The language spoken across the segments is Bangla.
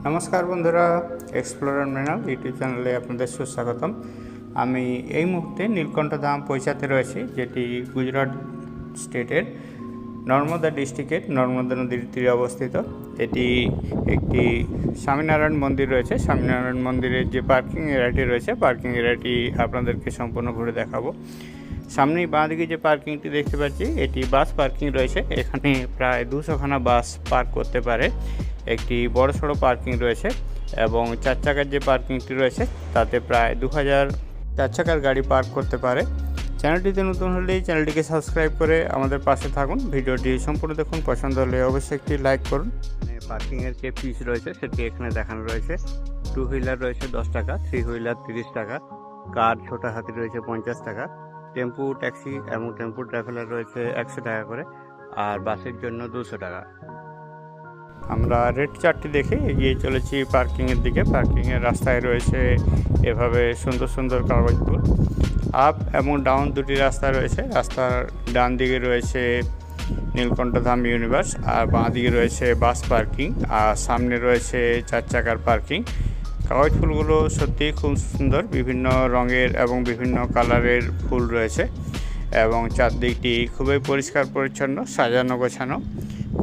নমস্কার বন্ধুরা, এক্সপ্লোরার মৃণাল ইউটিউব চ্যানেলে আপনাদের সুস্বাগতম। আমি এই মুহূর্তে নীলকণ্ঠধাম পৌঁছাতে রয়েছি, যেটি গুজরাট স্টেটের নর্মদা ডিস্ট্রিক্টের নর্মদা নদীর তীরে অবস্থিত। এটি একটি স্বামীনারায়ণ মন্দির রয়েছে। স্বামীনারায়ণ মন্দিরের যে পার্কিং এরিয়াটি রয়েছে, পার্কিং এরিয়াটি আপনাদেরকে সম্পূর্ণ ঘুরে দেখাবো। সামনেই বাঁদিকে যে পার্কিংটি দেখতে পাচ্ছি, এটি বাস পার্কিং রয়েছে। এখানে প্রায় 200খানা বাস পার্ক করতে পারে। একটি বড় সড়ো পার্কিং রয়েছে এবং 4 চাকার যে পার্কিংটি রয়েছে তাতে প্রায় 2000 4 চাকার গাড়ি পার্ক করতে পারে। চ্যানেলটিতে নতুন হলেই চ্যানেলটিকে সাবস্ক্রাইব করে আমাদের পাশে থাকুন। ভিডিওটি সম্পূর্ণ দেখুন, পছন্দ হলে অবশ্যই একটি লাইক করুন। পার্কিংয়ের যে ফিস রয়েছে সেটি এখানে দেখানো রয়েছে। 2 হুইলার রয়েছে 10 টাকা, 3 হুইলার 30 টাকা, কার ছোটো হাতি রয়েছে 50 টাকা, টেম্পু ট্যাক্সি এবং টেম্পু ট্রাভেলার রয়েছে 100 টাকা করে, আর বাসের জন্য 200 টাকা। আমরা রেড চার্টটি দেখে এগিয়ে চলেছি পার্কিংয়ের দিকে। পার্কিংয়ের রাস্তায় রয়েছে এভাবে সুন্দর সুন্দর কাগজগুলো। আপ এবং ডাউন দুটি রাস্তা রয়েছে। রাস্তার ডান দিকে রয়েছে নীলকণ্ঠধাম ইউনিভার্স, আর বাঁ দিকে রয়েছে বাস পার্কিং, আর সামনে রয়েছে 4 চাকার পার্কিং। কাগজ ফুলগুলো সত্যিই খুব সুন্দর, বিভিন্ন রঙের এবং বিভিন্ন কালারের ফুল রয়েছে এবং চারদিকটি খুবই পরিষ্কার পরিচ্ছন্ন, সাজানো গোছানো,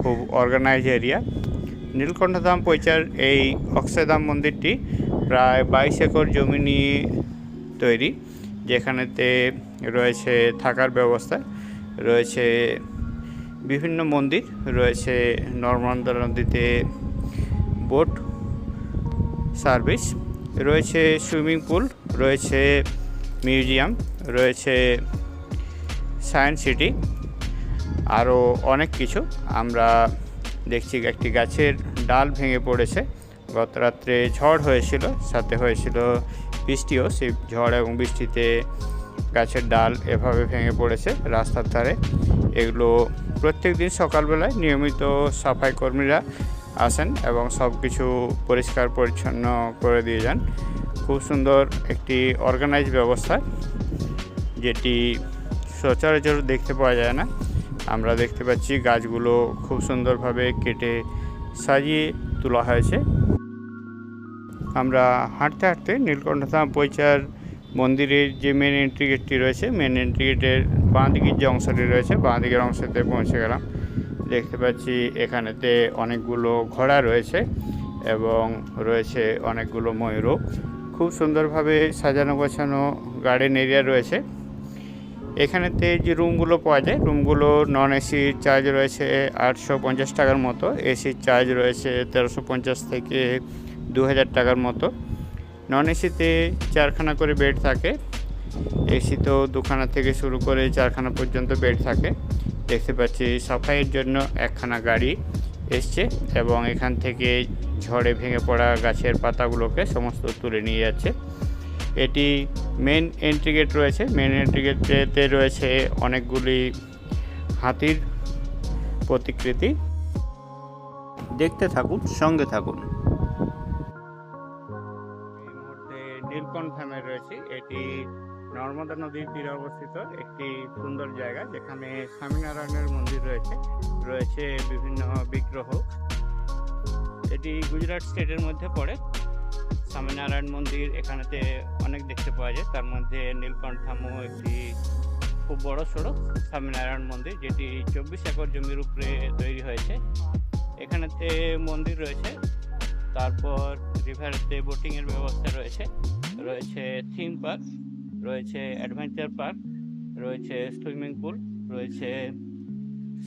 খুব অর্গানাইজ এরিয়া। নীলকণ্ঠধাম পৌঁছার এই অক্ষয়ধাম মন্দিরটি প্রায় 22 একর জমি নিয়ে তৈরি, যেখানেতে রয়েছে থাকার ব্যবস্থা, রয়েছে বিভিন্ন মন্দির, রয়েছে নর্মদা নদীতে বোট সার্ভিস, রয়েছে সুইমিং পুল, রয়েছে মিউজিয়াম, রয়েছে সায়েন্স সিটি, আরও অনেক কিছু। আমরা দেখছি একটি গাছের ডাল ভেঙে পড়েছে। গত রাত্রে ঝড় হয়েছিল, সাথে হয়েছিল বৃষ্টিও। সেই ঝড় এবং বৃষ্টিতে গাছের ডাল এভাবে ভেঙে পড়েছে রাস্তার ধারে। এগুলো প্রত্যেক দিন সকালবেলায় নিয়মিত সাফাই কর্মীরা আসেন এবং সব কিছু পরিষ্কার পরিচ্ছন্ন করে দিয়ে যান। খুব সুন্দর একটি অর্গানাইজ ব্যবস্থা, যেটি সচরাচর দেখতে পাওয়া যায় না। আমরা দেখতে পাচ্ছি গাছগুলো খুব সুন্দরভাবে কেটে সাজিয়ে তোলা হয়েছে। আমরা হাঁটতে হাঁটতে নীলকণ্ঠধাম পৌঁছার মন্দিরের যে মেন এন্ট্রি গেটটি রয়েছে, মেন এন্ট্রি গেটের বাঁ দিকের যে অংশটি রয়েছে, বাঁ দিকের অংশতে পৌঁছে গেলাম। দেখতে পাচ্ছি এখানেতে অনেকগুলো ঘোড়া রয়েছে এবং রয়েছে অনেকগুলো ময়ূরও। খুব সুন্দরভাবে সাজানো গোছানো গার্ডেন এরিয়া রয়েছে। এখানেতে যে রুমগুলো পাওয়া যায়, রুমগুলো নন এসির চার্জ রয়েছে 850 টাকার মতো, এসির চার্জ রয়েছে 1350 থেকে 2000 টাকার মতো। নন এসিতে 4খানা করে বেড থাকে, এসিতেও 2খানা থেকে শুরু করে 4খানা পর্যন্ত বেড থাকে। দেখতে পাচ্ছি সাফাইয়ের জন্য 1খানা গাড়ি এসছে এবং এখান থেকে ঝড়ে ভেঙে পড়া গাছের পাতাগুলোকে সমস্ত তুলে নিয়ে যাচ্ছে। এটি মেন এন্ট্রি গেট রয়েছে। মেন এন্ট্রি গেটেতে রয়েছে অনেকগুলি হাতির প্রতিকৃতি। দেখতে থাকুন, সঙ্গে থাকুন। এই মুহূর্তে নীলকণ্ঠধামে রয়েছে। এটি নর্মদা নদীর তীরে অবস্থিত একটি সুন্দর জায়গা, যেখানে স্বামীনারায়ণের মন্দির রয়েছে, রয়েছে বিভিন্ন বিগ্রহ। এটি গুজরাট স্টেটের মধ্যে পড়ে। স্বামীনারায়ণ মন্দির এখানেতে অনেক দেখতে পাওয়া যায়, তার মধ্যে নীলকণ্ঠধামও একটি খুব বড় সড়ো স্বামীনারায়ণ মন্দির, যেটি 24 একর জমির উপরে তৈরি হয়েছে। এখানেতে মন্দির রয়েছে, তারপর রিভারেতে বোটিংয়ের ব্যবস্থা রয়েছে, রয়েছে থিম পার্ক, রয়েছে অ্যাডভেঞ্চার পার্ক, রয়েছে সুইমিং পুল, রয়েছে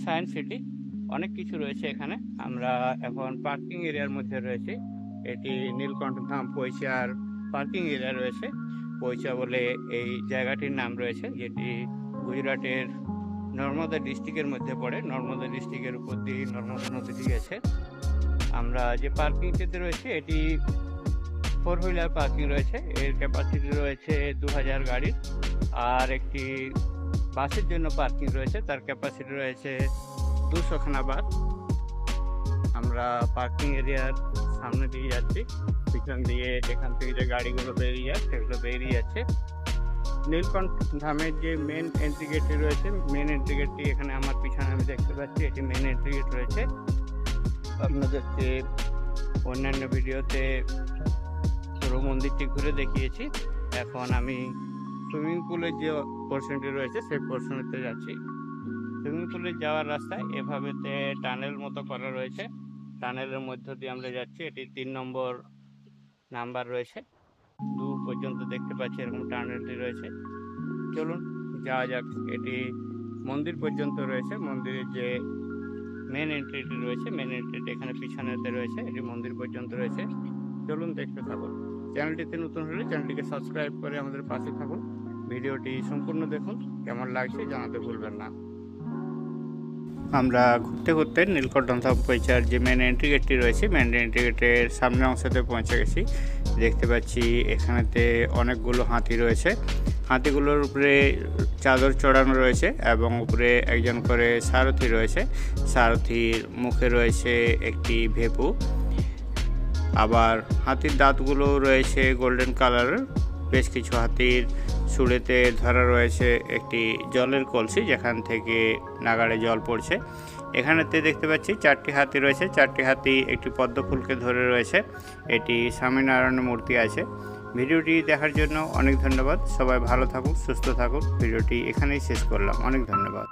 সায়েন্স সিটি, অনেক কিছু রয়েছে এখানে। আমরা এখন পার্কিং এরিয়ার মধ্যে রয়েছি। এটি নীলকণ্ঠধাম পৌঁছার পার্কিং এরিয়া রয়েছে। পৌঁছা বলে এই জায়গাটির নাম রয়েছে, যেটি গুজরাটের নর্মদা ডিস্ট্রিক্টের মধ্যে পড়ে। নর্মদা ডিস্ট্রিক্টের উপর দিয়ে নর্মদা নদীটি গেছে। আমরা যে পার্কিংটিতে রয়েছে, এটি 4 হুইলার পার্কিং রয়েছে। এর ক্যাপাসিটি রয়েছে 2000 গাড়ির, আর একটি বাসের জন্য পার্কিং রয়েছে, তার ক্যাপাসিটি রয়েছে 200খানা বাস। আমরা পার্কিং এরিয়ার সামনে দিয়ে যাচ্ছি, পিছন দিয়ে এখান থেকে যে গাড়িগুলো বেরিয়ে যাচ্ছে সেগুলো বেরিয়ে যাচ্ছে। নীলকণ্ঠধামের যে মেন এন্ট্রি গেটটি রয়েছে, মেন এন্ট্রি গেটটি এখানে আমার পিছনে আমি দেখতে পাচ্ছি, এটি মেন এন্ট্রি গেট রয়েছে। আপনাদেরকে অন্যান্য ভিডিওতে পুরো মন্দিরটি ঘুরে দেখিয়েছি। এখন আমি সুইমিং পুলের যে পোর্শনটি রয়েছে সেই পোর্শনেতে যাচ্ছি। সুইমিং পুলে যাওয়ার রাস্তায় এভাবেতে টানেল মতো করা রয়েছে, টানেলের মধ্য দিয়ে আমরা যাচ্ছি। এটি 3 নম্বর নাম্বার রয়েছে, দূর পর্যন্ত দেখতে পাচ্ছি এরকম টানেলটি রয়েছে। চলুন যাওয়া যাক। এটি মন্দির পর্যন্ত রয়েছে, মন্দিরের যে মেন এন্ট্রিটি রয়েছে, মেন এন্ট্রিটি এখানে পিছনেতে রয়েছে, এটি মন্দির পর্যন্ত রয়েছে। চলুন দেখতে থাকুন। চ্যানেলটিতে নতুন হলে চ্যানেলটিকে সাবস্ক্রাইব করে আমাদের পাশে থাকুন। ভিডিওটি সম্পূর্ণ দেখুন, কেমন লাগছে জানাতে ভুলবেন না। আমরা ঘুরতে ঘুরতে নীলকণ্ঠ ধাম পৌঁছার যে মেন এন্ট্রি গেটটি রয়েছে, মেন এন্ট্রি গেটের সামনের অংশতে পৌঁছে গেছি। দেখতে পাচ্ছি এখানেতে অনেকগুলো হাতি রয়েছে, হাতিগুলোর উপরে চাদর চড়ানো রয়েছে এবং উপরে একজন করে সারথি রয়েছে। সারথির মুখে রয়েছে একটি ভেপু, আবার হাতির দাঁতগুলো রয়েছে গোল্ডেন কালারের। বেশ কিছু হাতির সুড়েতে ধরা রয়েছে একটি জলের কলসি, যেখান থেকে নাগাড়ে জল পড়ছে। এখানেতে দেখতে পাচ্ছি 4টি হাতি রয়েছে, 4টি হাতি একটি পদ্ম ফুলকে ধরে রয়েছে। এটি স্বামীনারায়ণের মূর্তি আছে। ভিডিওটি দেখার জন্য অনেক ধন্যবাদ। সবাই ভালো থাকুন, সুস্থ থাকুন। ভিডিওটি এখানেই শেষ করলাম। অনেক ধন্যবাদ।